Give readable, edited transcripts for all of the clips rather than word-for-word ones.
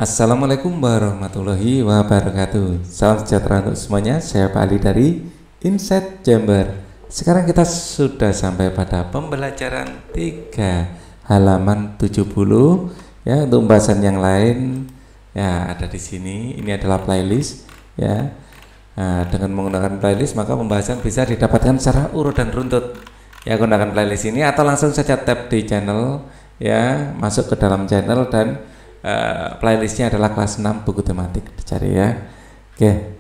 Assalamualaikum warahmatullahi wabarakatuh. Salam sejahtera untuk semuanya. Saya Pak Ali dari Insight Jember. Sekarang kita sudah sampai pada pembelajaran 3 halaman 70 ya. Untuk pembahasan yang lain ya ada di sini. Ini adalah playlist ya. Nah, dengan menggunakan playlist maka pembahasan bisa didapatkan secara urut dan runtut. Ya, gunakan playlist ini atau langsung saja tap di channel ya, masuk ke dalam channel dan playlistnya adalah kelas 6 buku tematik, dicari ya. Oke,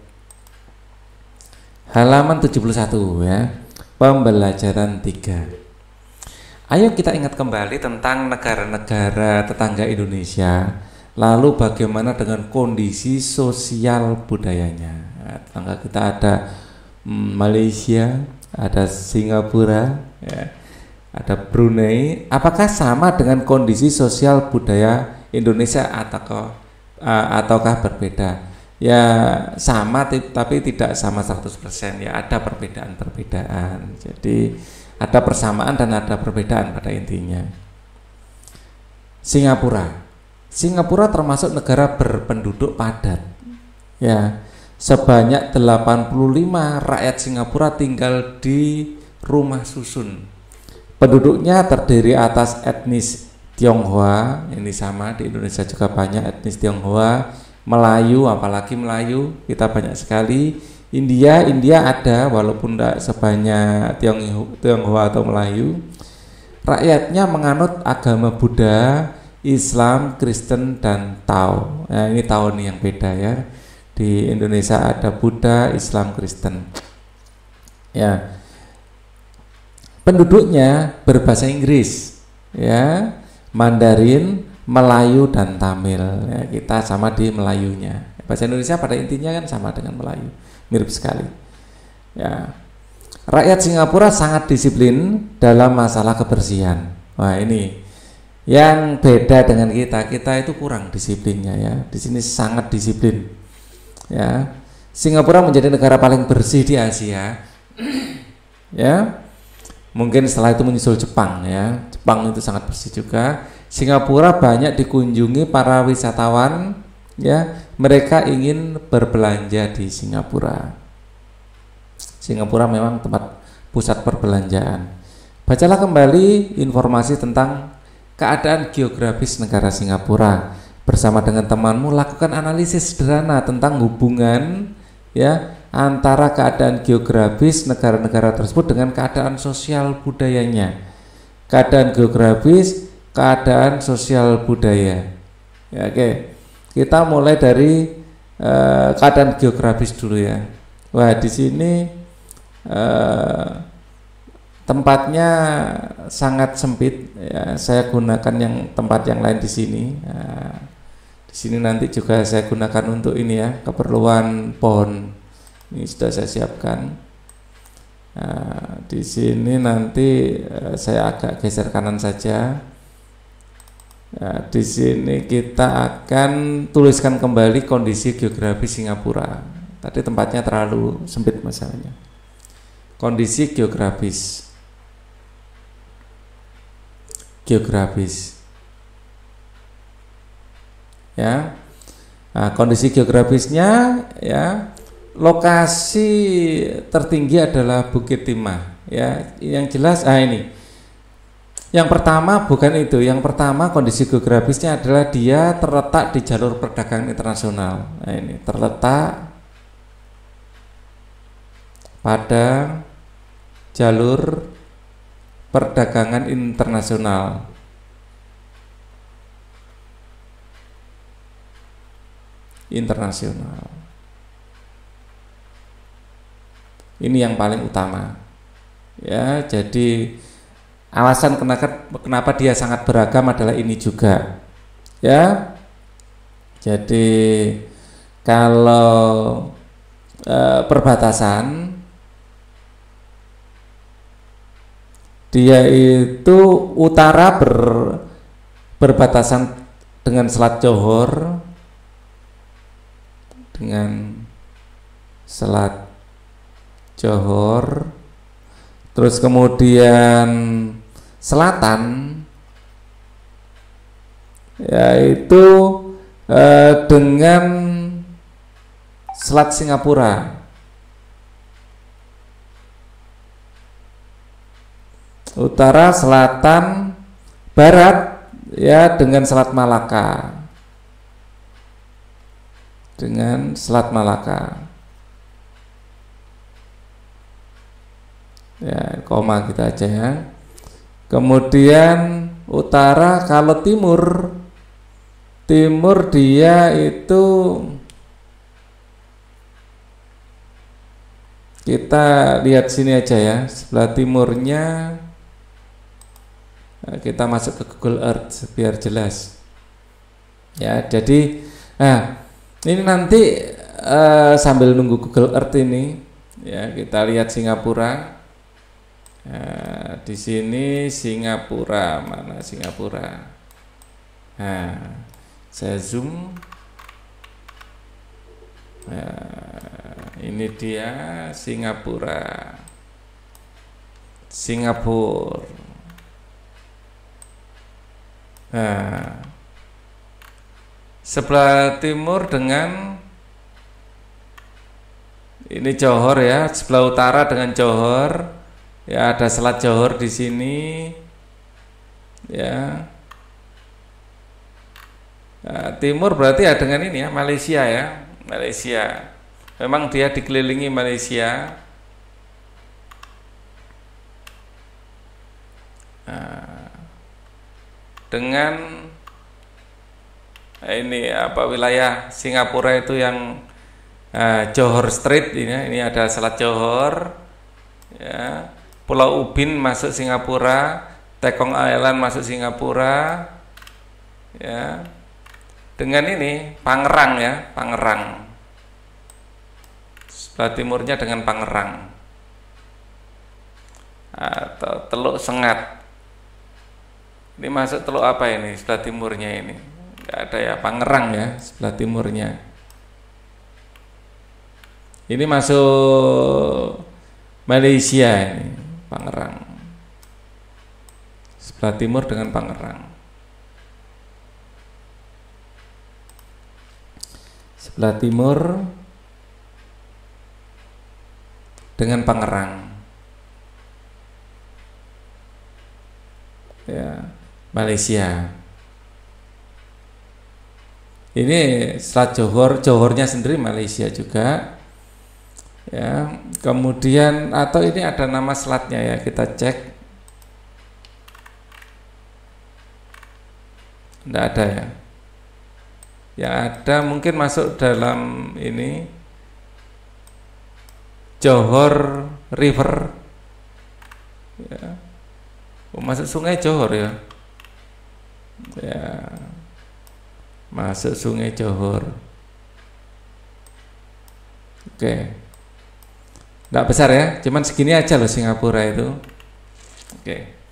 halaman 71 ya, pembelajaran 3. Ayo kita ingat kembali tentang negara-negara tetangga Indonesia, lalu bagaimana dengan kondisi sosial budayanya. Nah, tetangga kita ada Malaysia, ada Singapura ya, ada Brunei. Apakah sama dengan kondisi sosial budaya Indonesia ataukah berbeda? Ya sama, tapi tidak sama 100% ya, ada perbedaan-perbedaan. Jadi ada persamaan dan ada perbedaan pada intinya. Singapura termasuk negara berpenduduk padat ya. Sebanyak 85 rakyat Singapura tinggal di rumah susun. Penduduknya terdiri atas etnis Tionghoa, ini sama di Indonesia juga banyak etnis Tionghoa, Melayu, apalagi Melayu kita banyak sekali. India ada walaupun tidak sebanyak Tionghoa atau Melayu. Rakyatnya menganut agama Buddha, Islam, Kristen dan Tao. Nah, ini Tao nih yang beda ya. Di Indonesia ada Buddha, Islam, Kristen. Ya. Penduduknya berbahasa Inggris ya. Mandarin, Melayu dan Tamil ya, kita sama di Melayunya. Bahasa Indonesia pada intinya kan sama dengan Melayu, mirip sekali ya. Rakyat Singapura sangat disiplin dalam masalah kebersihan. Wah, ini yang beda dengan kita itu kurang disiplinnya ya. Di sini sangat disiplin ya. Singapura menjadi negara paling bersih di Asia ya. Mungkin setelah itu menyusul Jepang ya. Jepang itu sangat bersih juga. Singapura banyak dikunjungi para wisatawan ya. Mereka ingin berbelanja di Singapura. Singapura memang tempat pusat perbelanjaan. Bacalah kembali informasi tentang keadaan geografis negara Singapura. Bersama dengan temanmu lakukan analisis sederhana tentang hubungan ya antara keadaan geografis negara-negara tersebut dengan keadaan sosial budayanya. Keadaan geografis, keadaan sosial budaya. Ya, oke. Kita mulai dari keadaan geografis dulu ya. Wah, di sini tempatnya sangat sempit ya. Saya gunakan tempat yang lain di sini. Nah, di sini nanti juga saya gunakan untuk ini ya, keperluan pohon. Ini sudah saya siapkan. Nah, di sini nanti saya agak geser kanan saja. Nah, di sini kita akan tuliskan kembali kondisi geografis Singapura. Tadi tempatnya terlalu sempit masalahnya. Kondisi geografis. Ya. Nah, kondisi geografisnya ya. Lokasi tertinggi adalah Bukit Timah ya. Yang jelas ini. Yang pertama bukan itu. Yang pertama kondisi geografisnya adalah dia terletak di jalur perdagangan internasional. Nah, ini terletak pada jalur perdagangan internasional. Ini yang paling utama ya. Jadi alasan kenapa dia sangat beragam adalah ini juga ya. Jadi kalau perbatasan dia itu utara berbatasan dengan Selat Johor, terus kemudian selatan yaitu dengan Selat Singapura. Utara, selatan, barat ya dengan Selat Malaka. Dengan Selat Malaka. Ya, koma kita aja ya. Kemudian utara, kalau timur dia itu kita lihat sini aja ya, sebelah timurnya kita masuk ke Google Earth biar jelas ya. Jadi ini nanti sambil nunggu Google Earth ini ya, kita lihat Singapura. Di sini Singapura, mana Singapura? Saya zoom. Ini dia Singapura. Singapura. Sebelah timur dengan ini Johor ya, sebelah utara dengan Johor. Ya, ada Selat Johor di sini. Ya. Nah, timur berarti ya dengan ini ya, Malaysia ya, Malaysia. Memang dia dikelilingi Malaysia. Dengan ini apa, wilayah Singapura itu yang Johor Strait ini ada Selat Johor. Ya, Pulau Ubin masuk Singapura, Tekong Island masuk Singapura. Ya. Dengan ini Pangerang ya, Pangerang. Sebelah timurnya dengan Pangerang. Atau Teluk Sengat. Ini masuk teluk apa ini? Sebelah timurnya ini. Enggak ada ya, Pangerang ya, sebelah timurnya. Ini masuk Malaysia ini, Pangerang. Sebelah timur dengan Pangerang. Sebelah timur dengan Pangerang. Ya, Malaysia. Ini Selat Johor, Johornya sendiri Malaysia juga. Ya, kemudian atau ini ada nama selatnya ya, kita cek. Tidak ada ya. Yang ada mungkin masuk dalam ini Johor River. Ya. Masuk Sungai Johor ya. Ya. Masuk Sungai Johor. Oke. Nggak besar ya, cuman segini aja loh Singapura itu. Oke.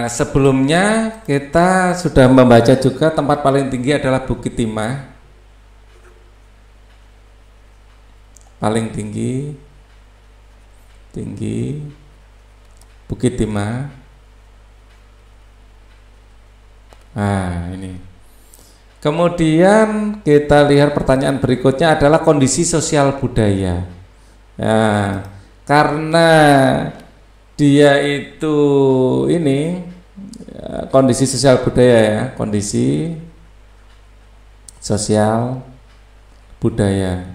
Sebelumnya kita sudah membaca juga tempat paling tinggi adalah Bukit Timah. Paling tinggi Bukit Timah. Ini. Kemudian kita lihat pertanyaan berikutnya adalah kondisi sosial budaya. Karena dia itu ini kondisi sosial budaya ya, kondisi sosial budaya.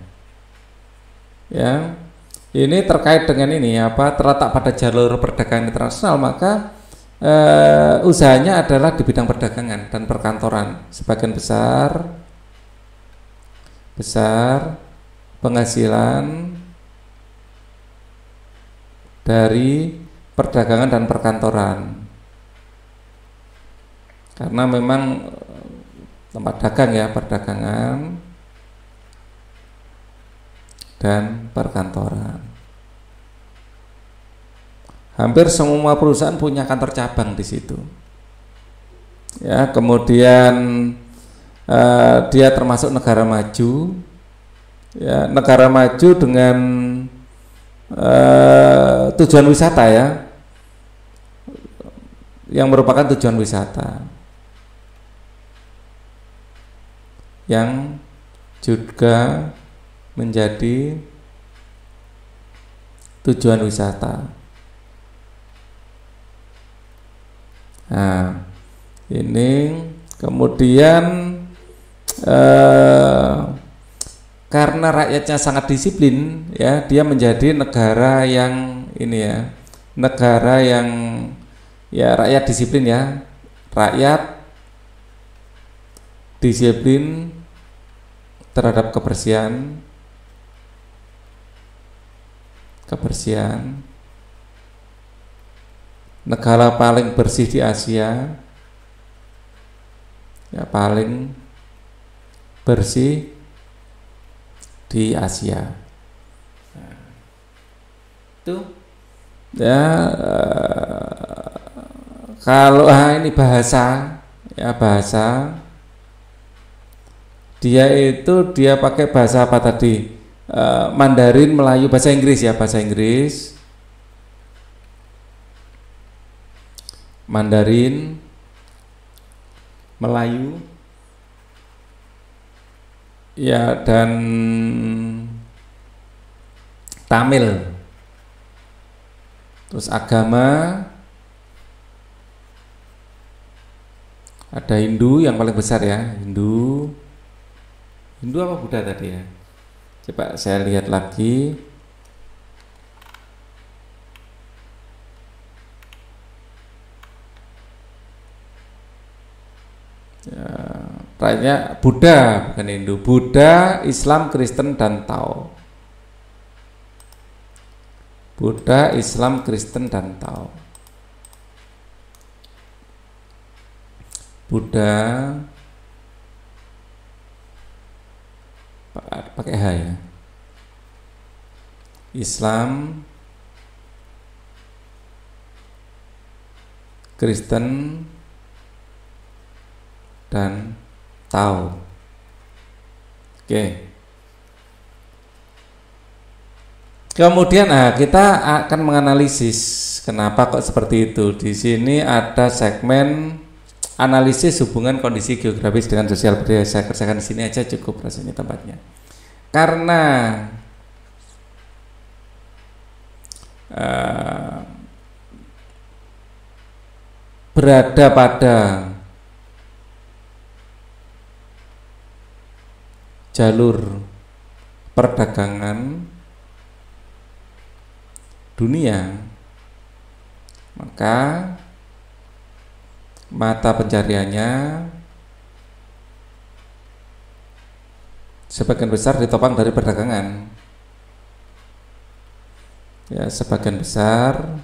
Ya, ini terkait dengan ini apa, terletak pada jalur perdagangan internasional, maka usahanya adalah di bidang perdagangan dan perkantoran. Sebagian besar penghasilan dari perdagangan dan perkantoran, karena memang tempat dagang ya, perdagangan dan perkantoran. Hampir semua perusahaan punya kantor cabang di situ. Ya, kemudian dia termasuk negara maju. Ya, negara maju dengan tujuan wisata ya. yang merupakan tujuan wisata, yang juga menjadi tujuan wisata. Nah, ini kemudian karena rakyatnya sangat disiplin, ya, dia menjadi negara yang ini ya, negara yang ya rakyat disiplin ya, rakyat disiplin terhadap kebersihan, negara paling bersih di Asia, ya paling bersih di Asia. Nah, itu ya kalau ini bahasa, ya bahasa, dia pakai bahasa apa tadi? Mandarin, Melayu, bahasa Inggris ya, bahasa Inggris, Mandarin, Melayu, ya, dan Tamil. Terus agama ada Hindu yang paling besar ya, Hindu apa Buddha tadi ya? Coba saya lihat lagi. Ya, rakyatnya Buddha, bukan Hindu. Buddha, Islam, Kristen, dan Tao. Buddha, Islam, Kristen, dan Tao. Buddha pakai H ya. Islam, Kristen, dan Tao. Oke. Kemudian kita akan menganalisis kenapa kok seperti itu. Di sini ada segmen analisis hubungan kondisi geografis dengan sosial budaya. Saya kerjakan di sini aja cukup rasanya tempatnya. Karena berada pada jalur perdagangan dunia, maka mata pencariannya sebagian besar ditopang dari perdagangan. Ya, sebagian besar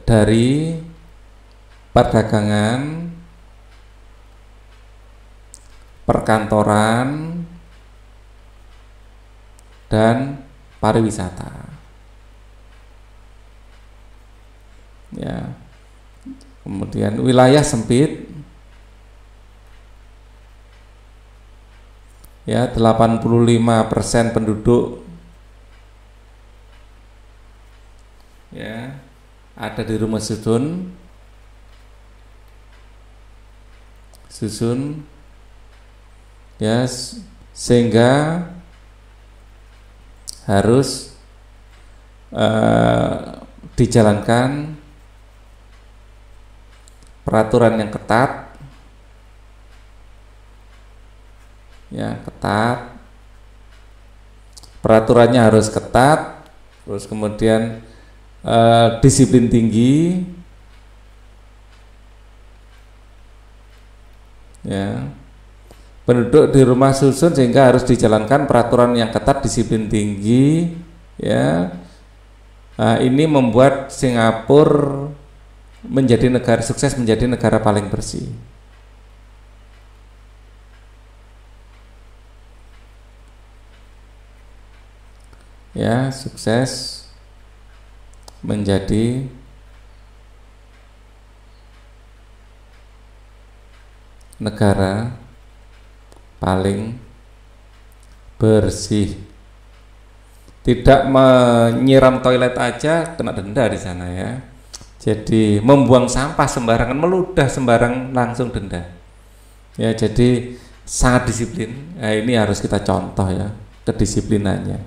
dari perdagangan, perkantoran, dan pariwisata. Ya. Kemudian wilayah sempit, ya, 85% penduduk ya ada di rumah susun ya, sehingga harus dijalankan peraturan yang ketat, ya, ketat, peraturannya harus ketat, terus kemudian disiplin tinggi, ya, penduduk di rumah susun sehingga harus dijalankan peraturan yang ketat, disiplin tinggi, ya. Nah, ini membuat Singapura menjadi negara sukses, menjadi negara paling bersih. Ya, sukses menjadi negara paling bersih. Tidak menyiram toilet aja kena denda di sana ya. Jadi membuang sampah sembarangan, meludah sembarang langsung denda. Ya, jadi sangat disiplin. Nah, ini harus kita contoh ya, kedisiplinannya.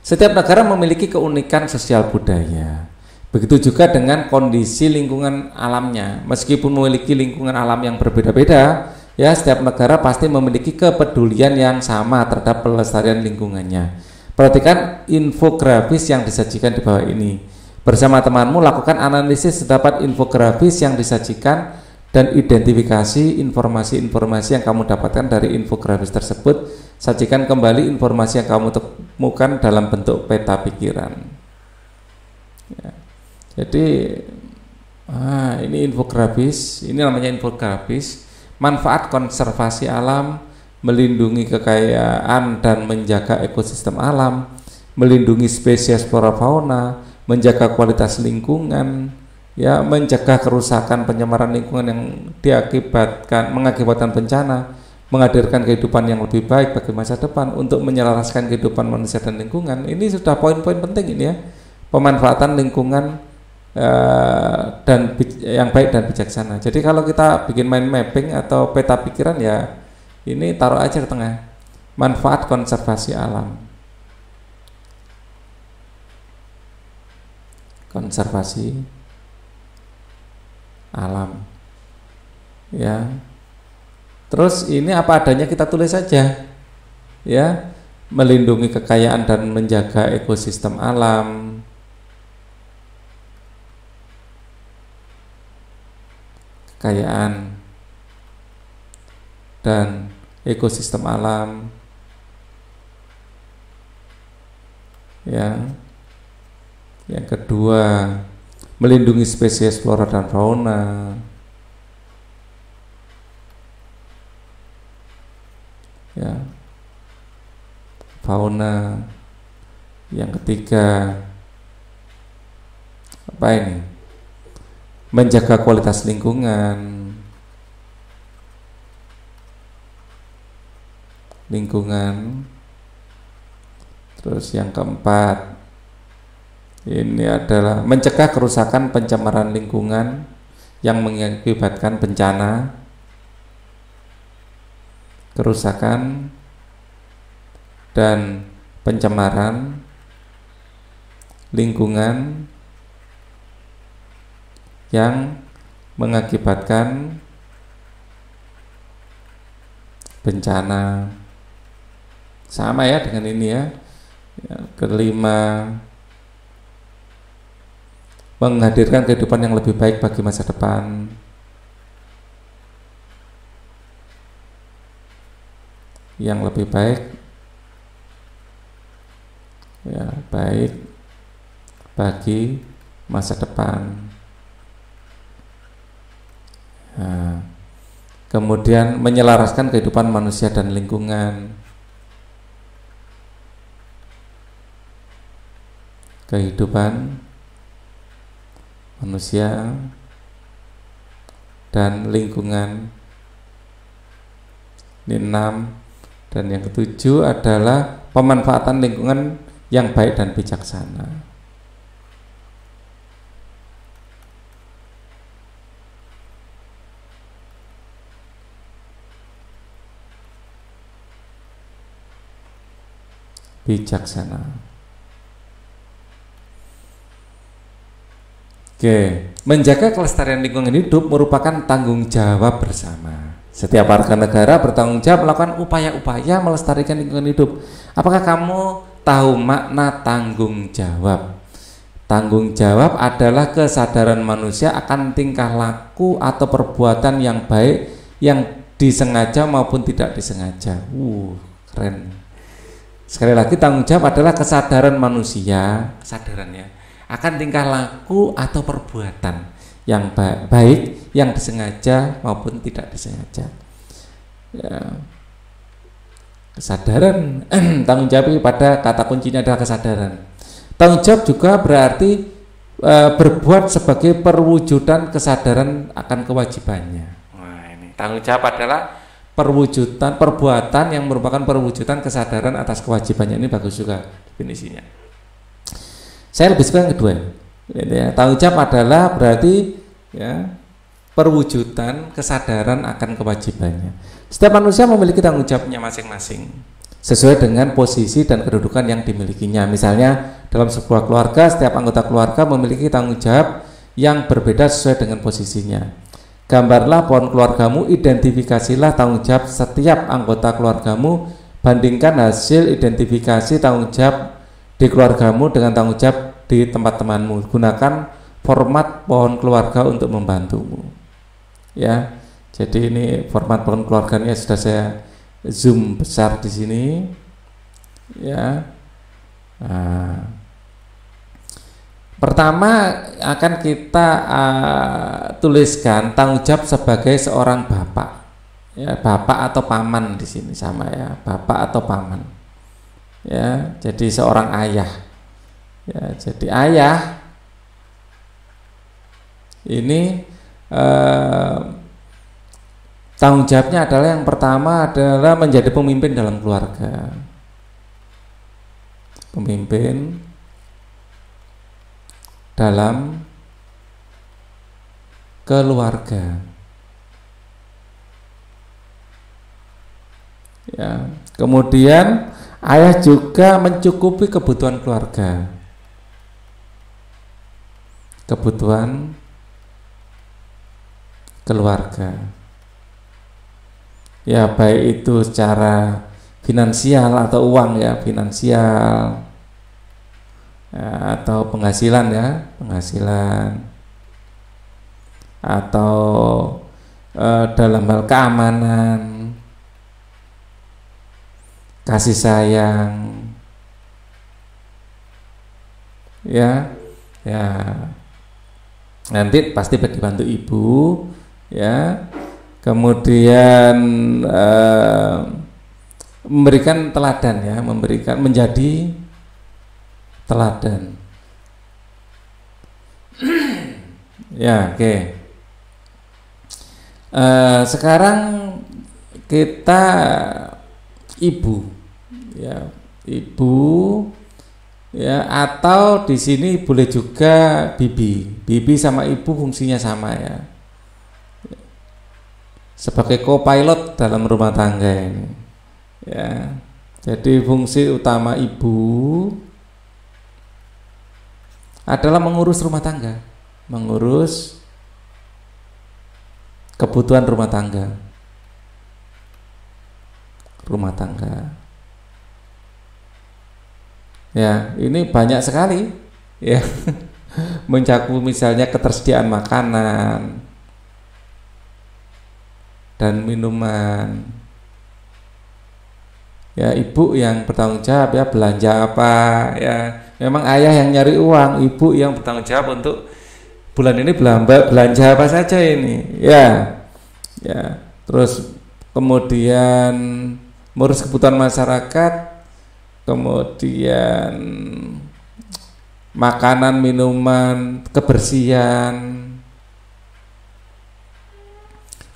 Setiap negara memiliki keunikan sosial budaya. Begitu juga dengan kondisi lingkungan alamnya. Meskipun memiliki lingkungan alam yang berbeda-beda, ya setiap negara pasti memiliki kepedulian yang sama terhadap pelestarian lingkungannya. Perhatikan infografis yang disajikan di bawah ini. Bersama temanmu lakukan analisis terdapat infografis yang disajikan dan identifikasi informasi-informasi yang kamu dapatkan dari infografis tersebut. Sajikan kembali informasi yang kamu temukan dalam bentuk peta pikiran. Ya. Jadi ini infografis, ini namanya infografis. Manfaat konservasi alam, melindungi kekayaan dan menjaga ekosistem alam, melindungi spesies flora fauna, menjaga kualitas lingkungan, ya, mencegah kerusakan pencemaran lingkungan yang mengakibatkan bencana, menghadirkan kehidupan yang lebih baik bagi masa depan untuk menyelaraskan kehidupan manusia dan lingkungan. Ini sudah poin-poin penting ini ya, pemanfaatan lingkungan dan yang baik dan bijaksana. Jadi kalau kita bikin mind mapping atau peta pikiran ya, ini taruh aja ke tengah, manfaat konservasi alam. Konservasi alam ya, terus ini apa adanya kita tulis saja ya, melindungi kekayaan dan menjaga ekosistem alam, kekayaan dan ekosistem alam ya. Yang kedua, melindungi spesies flora dan fauna. Ya. Fauna. Yang ketiga, apa ini? Menjaga kualitas lingkungan. Terus yang keempat, ini adalah mencegah kerusakan pencemaran lingkungan yang mengakibatkan bencana, kerusakan dan pencemaran lingkungan yang mengakibatkan bencana. Sama ya dengan ini ya. Kelima, menghadirkan kehidupan yang lebih baik bagi masa depan. Yang lebih baik ya, baik bagi masa depan. Nah, kemudian menyelaraskan kehidupan manusia dan lingkungan. Kehidupan manusia dan lingkungan. Ini 6. Dan yang ketujuh adalah pemanfaatan lingkungan yang baik dan bijaksana. Bijaksana. Oke, menjaga kelestarian lingkungan hidup merupakan tanggung jawab bersama. Setiap warga negara bertanggung jawab melakukan upaya-upaya melestarikan lingkungan hidup. Apakah kamu tahu makna tanggung jawab? Tanggung jawab adalah kesadaran manusia akan tingkah laku atau perbuatan yang baik yang disengaja maupun tidak disengaja. Keren. Sekali lagi, tanggung jawab adalah kesadaran manusia, kesadarannya akan tingkah laku atau perbuatan yang baik yang disengaja maupun tidak disengaja. Ya. Kesadaran, tanggung jawab pada kata kuncinya adalah kesadaran. Tanggung jawab juga berarti berbuat sebagai perwujudan kesadaran akan kewajibannya. Nah, ini tanggung jawab adalah perwujudan perbuatan yang merupakan perwujudan kesadaran atas kewajibannya. Ini bagus juga definisinya. Saya lebih suka yang kedua. Ya, tanggung jawab adalah berarti ya perwujudan kesadaran akan kewajibannya. Setiap manusia memiliki tanggung jawabnya masing-masing sesuai dengan posisi dan kedudukan yang dimilikinya. Misalnya dalam sebuah keluarga, setiap anggota keluarga memiliki tanggung jawab yang berbeda sesuai dengan posisinya. Gambarlah pohon keluargamu, identifikasilah tanggung jawab setiap anggota keluargamu, bandingkan hasil identifikasi tanggung jawab di keluargamu dengan tanggung jawab di tempat temanmu. Gunakan format pohon keluarga untuk membantumu. Ya, jadi ini format pohon keluarganya sudah saya zoom besar di sini. Ya, nah, pertama akan kita tuliskan tanggung jawab sebagai seorang bapak. Ya, bapak atau paman di sini sama ya, bapak atau paman. Ya, jadi seorang ayah. Ya, jadi ayah ini tanggung jawabnya adalah yang pertama adalah menjadi pemimpin dalam keluarga. Pemimpin dalam keluarga. Ya, kemudian ayah juga mencukupi kebutuhan keluarga. Kebutuhan keluarga. Ya, baik itu secara finansial atau uang ya, finansial ya, atau penghasilan ya, penghasilan atau dalam hal keamanan, kasih sayang ya, ya nanti pasti dibantu ibu ya, kemudian memberikan teladan ya, memberikan menjadi teladan ya, oke. Sekarang kita ibu ya, ibu ya, atau di sini boleh juga bibi sama ibu fungsinya sama ya, sebagai co-pilot dalam rumah tangga ini ya. Jadi fungsi utama ibu adalah mengurus rumah tangga, mengurus kebutuhan rumah tangga ya. Ini banyak sekali ya mencakup misalnya ketersediaan makanan dan minuman ya, ibu yang bertanggung jawab ya, belanja apa ya, memang ayah yang nyari uang, ibu yang bertanggung jawab untuk bulan ini belanja apa saja ini ya, ya. Terus kemudian mengurus kebutuhan masyarakat, kemudian makanan, minuman, kebersihan.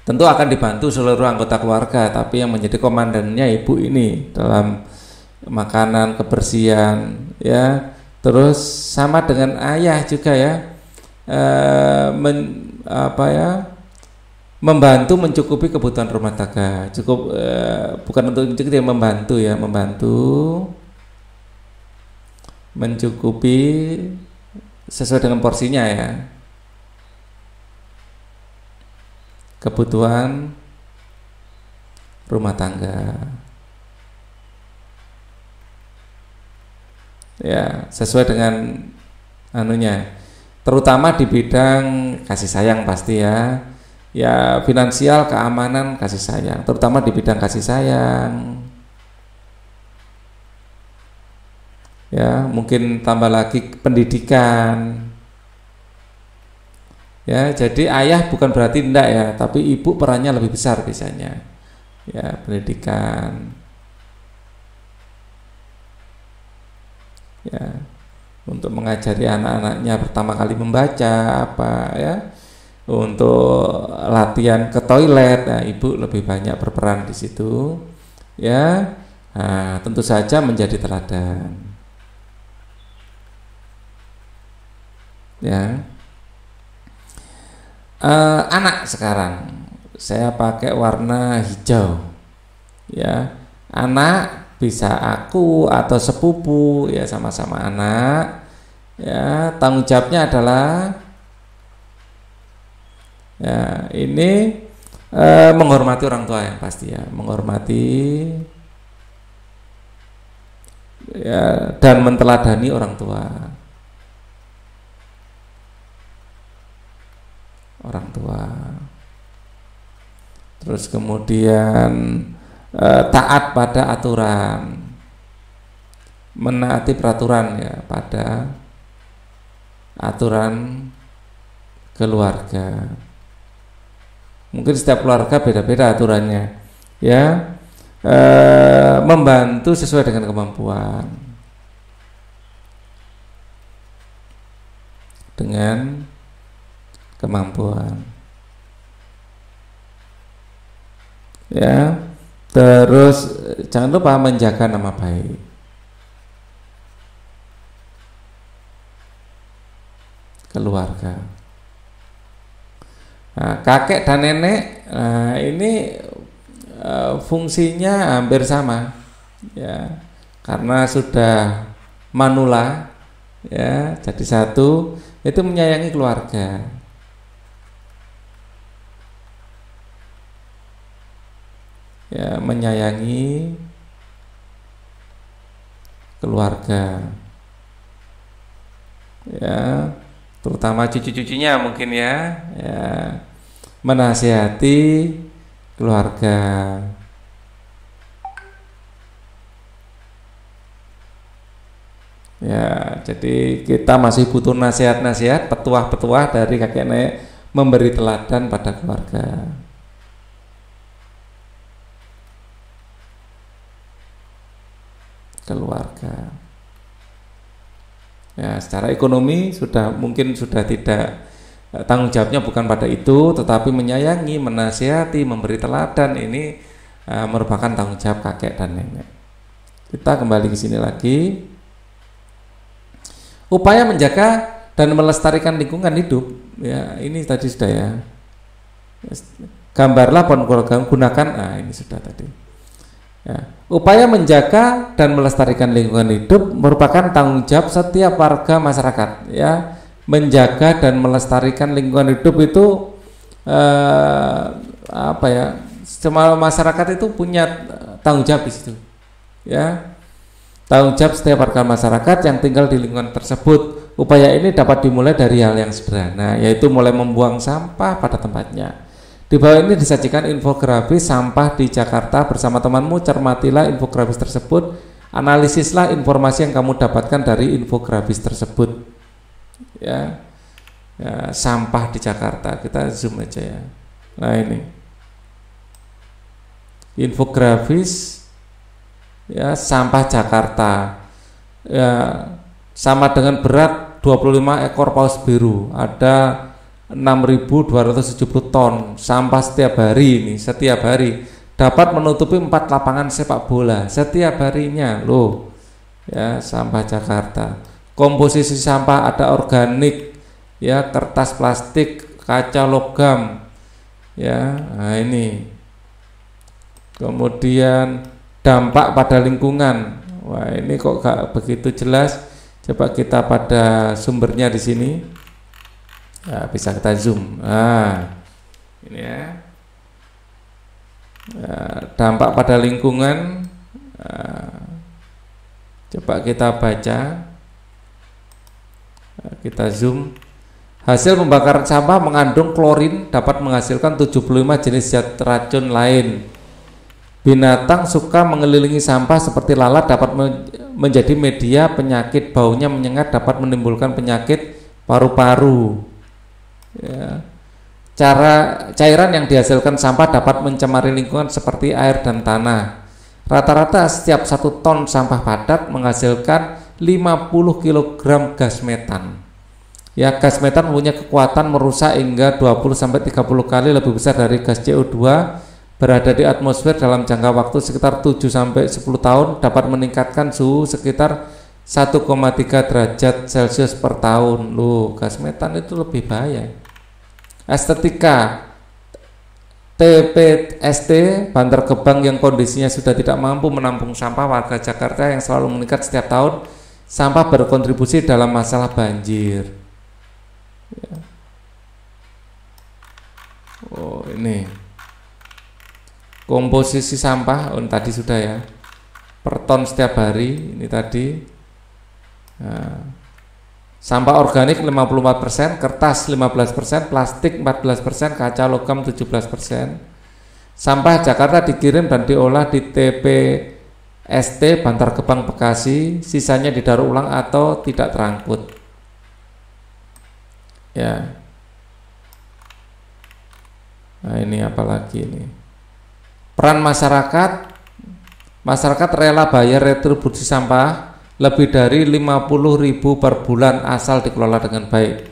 Tentu akan dibantu seluruh anggota keluarga, tapi yang menjadi komandannya ibu ini dalam makanan, kebersihan ya. Terus sama dengan ayah juga ya, membantu mencukupi kebutuhan rumah tangga. Cukup bukan untuk mencukupi, membantu ya, membantu mencukupi sesuai dengan porsinya ya, kebutuhan rumah tangga ya, sesuai dengan anunya, terutama di bidang kasih sayang pasti ya, ya finansial, keamanan, kasih sayang, terutama di bidang kasih sayang ya. Mungkin tambah lagi pendidikan ya. Jadi ayah bukan berarti enggak ya, tapi ibu perannya lebih besar biasanya ya, pendidikan ya, untuk mengajari anak-anaknya pertama kali membaca apa ya, untuk latihan ke toilet, nah, ibu lebih banyak berperan di situ, ya. Nah, tentu saja menjadi teladan, ya. Anak sekarang saya pakai warna hijau, ya. Anak bisa aku atau sepupu, ya, sama-sama anak, ya. Tanggung jawabnya adalah, ya, ini menghormati orang tua yang pasti, ya, menghormati, ya, dan menteladani orang tua. Terus kemudian taat pada aturan, menaati peraturan, ya, pada aturan keluarga. Mungkin setiap keluarga beda-beda aturannya, ya. Membantu sesuai dengan kemampuan, ya. Terus jangan lupa menjaga nama baik keluarga. Nah, kakek dan nenek, nah, ini fungsinya hampir sama, ya, karena sudah manula, ya, jadi satu, itu menyayangi keluarga. Ya, menyayangi keluarga, ya, terutama cucu-cucunya mungkin, ya, ya, menasihati keluarga, ya. Jadi kita masih butuh nasihat-nasihat, petuah-petuah dari kakek nenek, memberi teladan pada keluarga. Ya, secara ekonomi mungkin sudah tidak, tanggung jawabnya bukan pada itu, tetapi menyayangi, menasihati, memberi teladan, ini merupakan tanggung jawab kakek dan nenek. Kita kembali ke sini lagi. Upaya menjaga dan melestarikan lingkungan hidup, ya, ini tadi sudah, ya. Gambarlah pohon kurang gunakan, nah, ini sudah tadi. Ya. Upaya menjaga dan melestarikan lingkungan hidup merupakan tanggung jawab setiap warga masyarakat, ya. Menjaga dan melestarikan lingkungan hidup itu apa, ya? Semua masyarakat itu punya tanggung jawab di situ, ya. Tanggung jawab setiap warga masyarakat yang tinggal di lingkungan tersebut. Upaya ini dapat dimulai dari hal yang sederhana, yaitu mulai membuang sampah pada tempatnya. Di bawah ini disajikan infografis sampah di Jakarta bersama temanmu. Cermatilah infografis tersebut, analisislah informasi yang kamu dapatkan dari infografis tersebut, ya. Ya, sampah di Jakarta, kita zoom aja, ya. Nah, ini infografis, ya, sampah Jakarta, ya, sama dengan berat 25 ekor paus biru, ada 6.270 ton sampah setiap hari. Ini setiap hari dapat menutupi 4 lapangan sepak bola setiap harinya, loh, ya, sampah Jakarta. Komposisi sampah ada organik, ya, kertas plastik, kaca logam, ya. Nah, ini kemudian dampak pada lingkungan. Wah, ini kok gak begitu jelas. Coba kita pada sumbernya di sini. Nah, bisa kita zoom. Nah, ini, ya. Dampak pada lingkungan. Nah, coba kita baca. Nah, kita zoom. Hasil pembakaran sampah mengandung klorin, dapat menghasilkan 75 jenis zat racun lain. Binatang suka mengelilingi sampah seperti lalat dapat menjadi media penyakit. Baunya menyengat dapat menimbulkan penyakit paru-paru. Ya. Cairan yang dihasilkan sampah dapat mencemari lingkungan seperti air dan tanah. Rata-rata setiap 1 ton sampah padat menghasilkan 50 kg gas metan. Ya, gas metan punya kekuatan merusak hingga 20-30 kali lebih besar dari gas CO2, berada di atmosfer dalam jangka waktu sekitar 7-10 tahun, dapat meningkatkan suhu sekitar 1,3 derajat Celcius per tahun. Loh, gas metan itu lebih bahaya. Estetika TPST Bantar Gebang yang kondisinya sudah tidak mampu menampung sampah warga Jakarta yang selalu meningkat setiap tahun, sampah berkontribusi dalam masalah banjir. Ya. Oh, ini komposisi sampah, tadi sudah ya, per ton setiap hari ini tadi. Nah, sampah organik 54%, kertas 15%, plastik 14%, kaca logam 17%. Sampah Jakarta dikirim dan diolah di TPST Bantar Gebang Bekasi, sisanya didaur ulang atau tidak terangkut. Ya. Nah, ini apalagi ini? Peran masyarakat. Masyarakat rela bayar retribusi sampah lebih dari 50.000 per bulan asal dikelola dengan baik.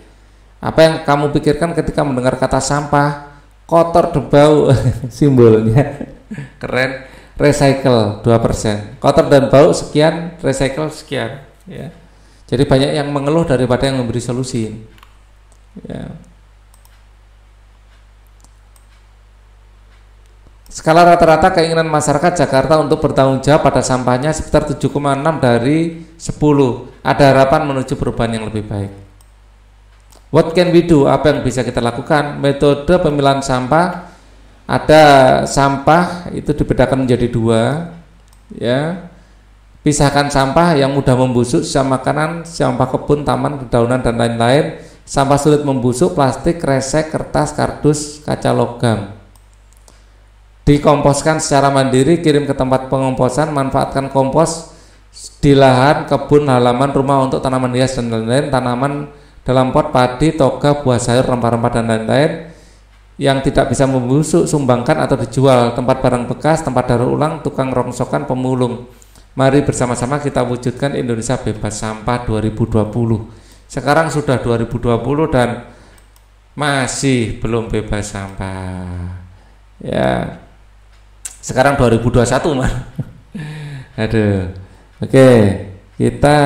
Apa yang kamu pikirkan ketika mendengar kata sampah? Kotor derbau simbolnya. Keren. Recycle 2%. Kotor dan bau sekian, recycle sekian, ya. Jadi banyak yang mengeluh daripada yang memberi solusi. Ya. Skala rata-rata keinginan masyarakat Jakarta untuk bertanggung jawab pada sampahnya sekitar 7,6 dari 10. Ada harapan menuju perubahan yang lebih baik. What can we do? Apa yang bisa kita lakukan? Metode pemilahan sampah, ada sampah itu dibedakan menjadi 2, ya. Pisahkan sampah yang mudah membusuk, sisa makanan, sampah kebun, taman, dedaunan dan lain-lain. Sampah sulit membusuk, plastik, kresek, kertas, kardus, kaca logam. Dikomposkan secara mandiri, kirim ke tempat pengomposan, manfaatkan kompos di lahan, kebun, halaman, rumah untuk tanaman hias dan lain-lain, tanaman dalam pot, padi, toga, buah sayur, rempah-rempah dan lain-lain. Yang tidak bisa membusuk, sumbangkan atau dijual. Tempat barang bekas, tempat daur ulang, tukang rongsokan, pemulung. Mari bersama-sama kita wujudkan Indonesia bebas sampah 2020. Sekarang sudah 2020 dan masih belum bebas sampah. Ya. Sekarang 2021 mah. Aduh. Oke, kita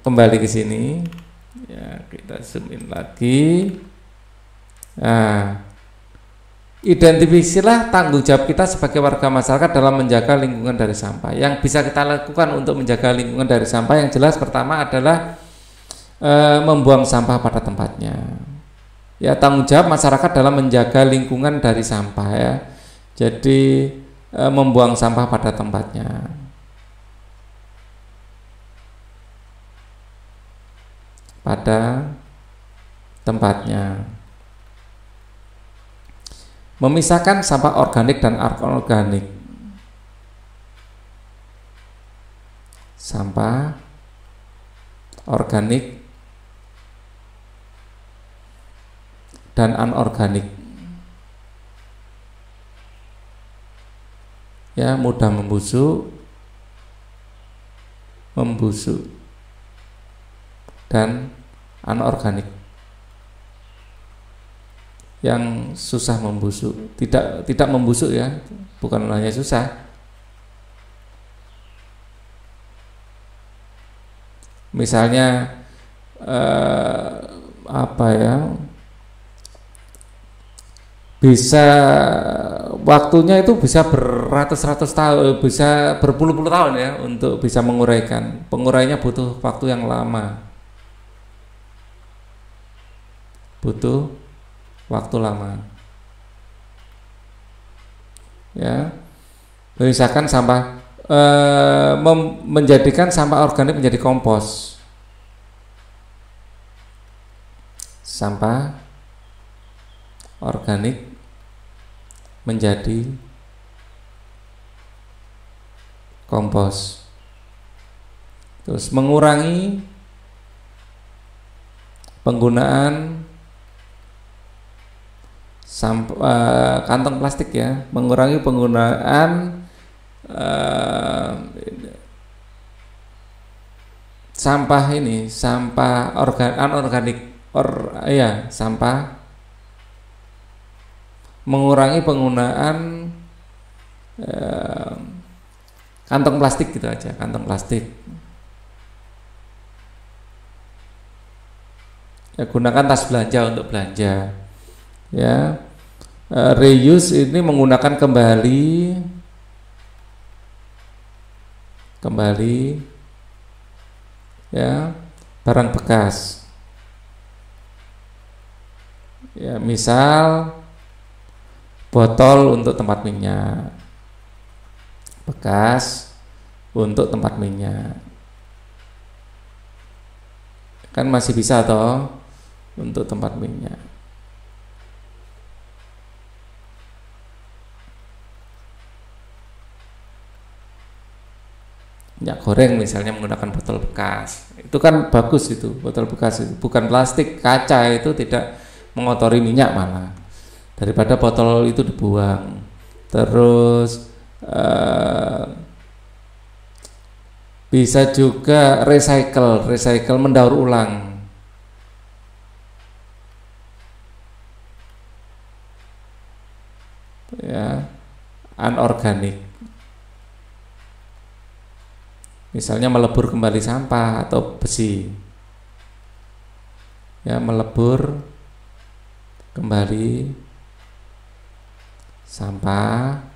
kembali ke sini. Ya, kita zoom in lagi. Nah, identifikasilah tanggung jawab kita sebagai warga masyarakat dalam menjaga lingkungan dari sampah. Yang bisa kita lakukan untuk menjaga lingkungan dari sampah, yang jelas pertama adalah membuang sampah pada tempatnya. Ya, tanggung jawab masyarakat dalam menjaga lingkungan dari sampah, ya. Jadi membuang sampah pada tempatnya. Pada tempatnya. Memisahkan sampah organik dan anorganik. Sampah organik dan anorganik, ya, mudah membusuk dan anorganik yang susah membusuk, tidak membusuk, ya, bukan hanya susah. Misalnya apa ya, bisa waktunya itu bisa beratus-ratus tahun, bisa berpuluh-puluh tahun, ya, untuk bisa menguraikan. Penguraiannya butuh waktu yang lama, butuh waktu lama, ya. Misalkan sampah, menjadikan sampah organik menjadi kompos. Sampah organik menjadi kompos. Terus mengurangi penggunaan kantong plastik, ya, mengurangi penggunaan sampah anorganik, sampah, mengurangi penggunaan kantong plastik gitu aja, kantong plastik. Ya, gunakan tas belanja untuk belanja. Ya, reuse ini menggunakan kembali ya barang bekas. Ya, misal botol untuk tempat minyak bekas untuk tempat minyak, kan masih bisa toh untuk tempat minyak. Minyak goreng misalnya menggunakan botol bekas, itu kan bagus, itu botol bekas itu bukan plastik, kaca itu tidak mengotori minyak, malah daripada botol itu dibuang. Terus bisa juga recycle mendaur ulang ya, anorganik, misalnya melebur kembali sampah atau besi ya, melebur kembali sampah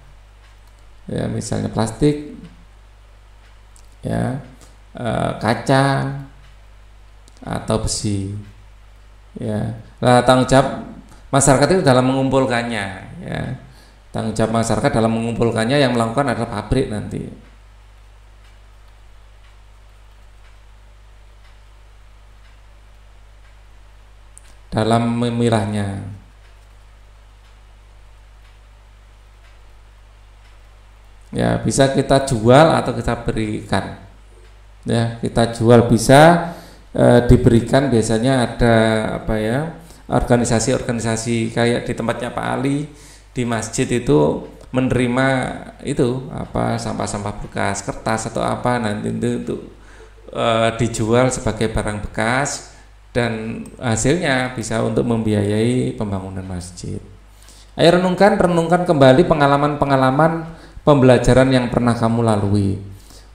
ya, misalnya plastik ya, kaca atau besi ya. Nah, tanggung jawab masyarakat itu dalam mengumpulkannya ya, tanggung jawab masyarakat dalam mengumpulkannya, yang melakukan adalah pabrik nanti dalam memilahnya. Ya, bisa kita jual atau kita berikan. Ya, kita jual bisa, diberikan biasanya ada organisasi-organisasi kayak di tempatnya Pak Ali di masjid itu menerima itu sampah-sampah bekas, kertas atau apa, nanti itu dijual sebagai barang bekas dan hasilnya bisa untuk membiayai pembangunan masjid. Ayo renungkan kembali pengalaman-pengalaman pembelajaran yang pernah kamu lalui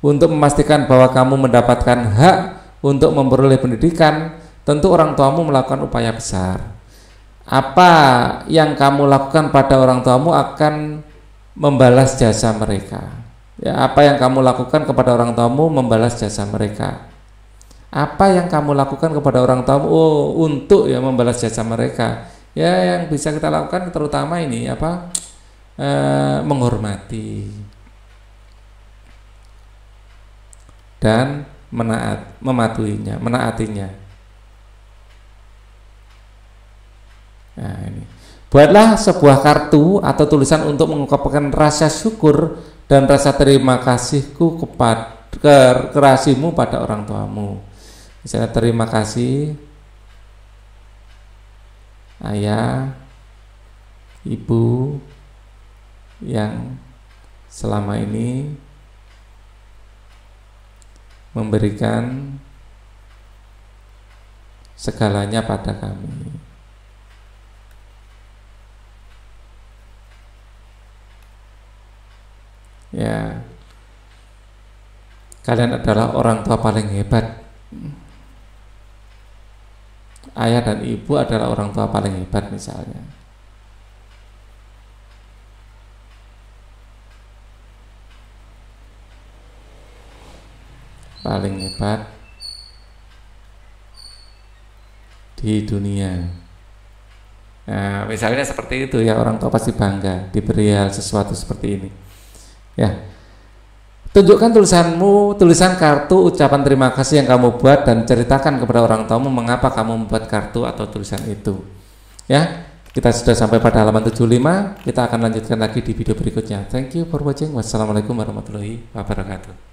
untuk memastikan bahwa kamu mendapatkan hak untuk memperoleh pendidikan. Tentu orang tuamu melakukan upaya besar. Apa yang kamu lakukan pada orang tuamu akan membalas jasa mereka. Ya, apa yang kamu lakukan kepada orang tuamu membalas jasa mereka. Apa yang kamu lakukan kepada orang tuamu untuk membalas jasa mereka. Ya, yang bisa kita lakukan terutama ini menghormati dan menaatinya. Nah, ini. Buatlah sebuah kartu atau tulisan untuk mengungkapkan rasa syukur dan rasa terima kasihku kasihmu pada orang tuamu. Misalnya, terima kasih ayah, ibu yang selama ini memberikan segalanya pada kami. Ya, kalian adalah orang tua paling hebat. Ayah dan ibu adalah orang tua paling hebat misalnya. Paling hebat di dunia. Nah, misalnya seperti itu ya, orang tua pasti bangga diberi hal sesuatu seperti ini. Ya, tunjukkan tulisan kartu ucapan terima kasih yang kamu buat dan ceritakan kepada orang tuamu mengapa kamu membuat kartu atau tulisan itu. Ya, kita sudah sampai pada halaman 75. Kita akan lanjutkan lagi di video berikutnya. Thank you for watching. Wassalamualaikum warahmatullahi wabarakatuh.